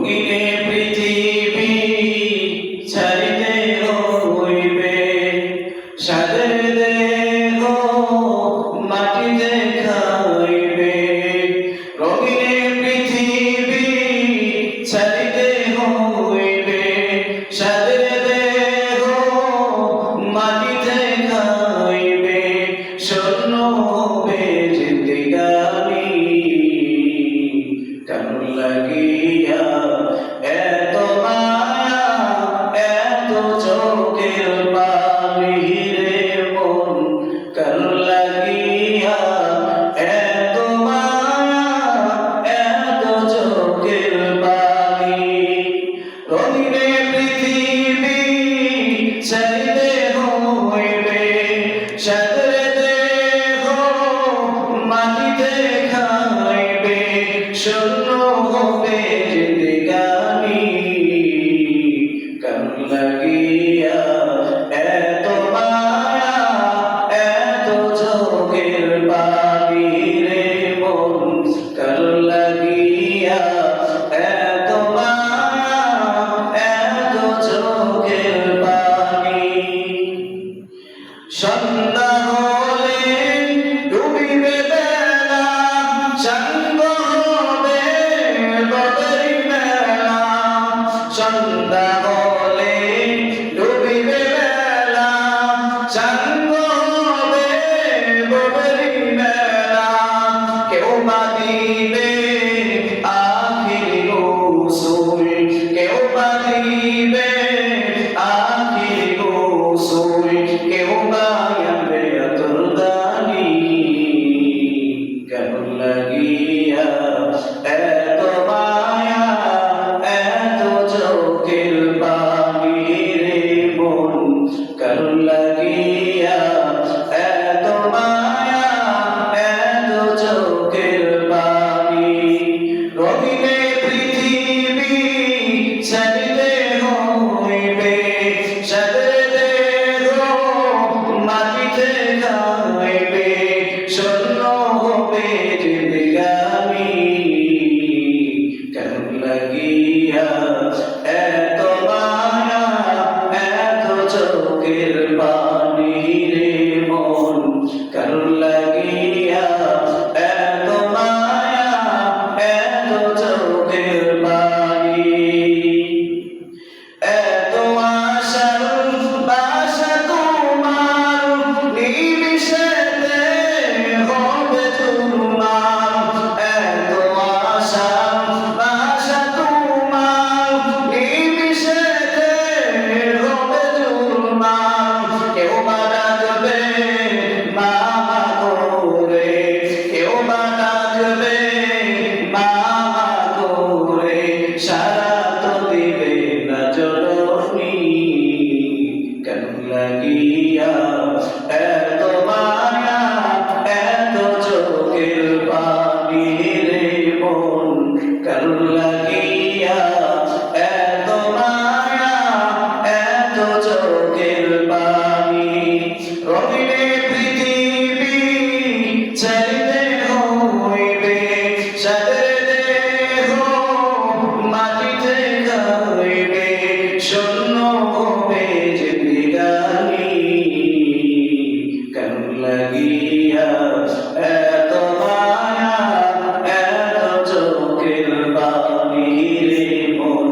রঙিনে পৃথিবী ছাড়িতে হইবে, সাদের দেহ মাটিতে খাইবে। রঙিনে পৃথিবী ছাড়িতে হইবে, সাদের দেহ মাটিতে খাইবে। শূন্য হবে জিন্দেগানি কেন লাগিয়া এত মায়া, এত চোখের পানি রে মন। কেন লাগিয়া এত মায়া, এত চোখের পানি। রঙিনে পৃথিবী ছাড়িতে হইবে, সাদের দেহ মাটিতে খাইবে। শূন্য হবে জিন্দেগানি কেন লাগিয়া এত মায়া, এত চোখের পানি রে মন। কেন লাগিয়া এত মায়া, এত চোখের পানি। সন্ধ্যা হলে ডুবিবে বেলা, সাঙ্গ হবে বদরি মেলা। সন্ধ্যা হলে ডুবিবে বেলা, সাঙ্গ হবে বদরি মেলা। কেউ বা দিবে আখির গোসল, কেউ বা দিবে আখির গোসল। কেউ বা আনবে আতরদানি কেন লাগিয়া এত মায়া, এত চোখের পানি রে মন। কেন লাগিয়া এত মায়া, এত চোখের পানি। রঙিনে পৃথিবী ছাড়িতে হইবে, সাদের দেহ মাটিতে খাইবে। শূন্য হবে জিন্দেগানি কেন লাগিয়া এত মায়া, এত চোখের পানি রে মন। কেন লাগিয়া এত মায়া, এত চোখের পানি। এত আশার বাসা তোমার, নিমিষেতে হবে চুরমার। এত আশার বাসা তোমার, নিমিষেতে হবে চুরমার। কেউ বা ডাকবে মামা করে, কেউ বা ডাকবে মামা করে। সারা তো দিবে না জননী কেন লাগিয়া এত মায়া, এত চোখের পানি রে মন। কেন লাগিয়া এত মায়া, এত চোখের পানি। রঙিনে পৃথিবী ছাড়িতে হইবে, সাদের দেহ মাটিতে খাইবে। শূন্য হবে জিন্দেগানি কেন লাগিয়া এত মায়া, এত চোখের পানি রে মন।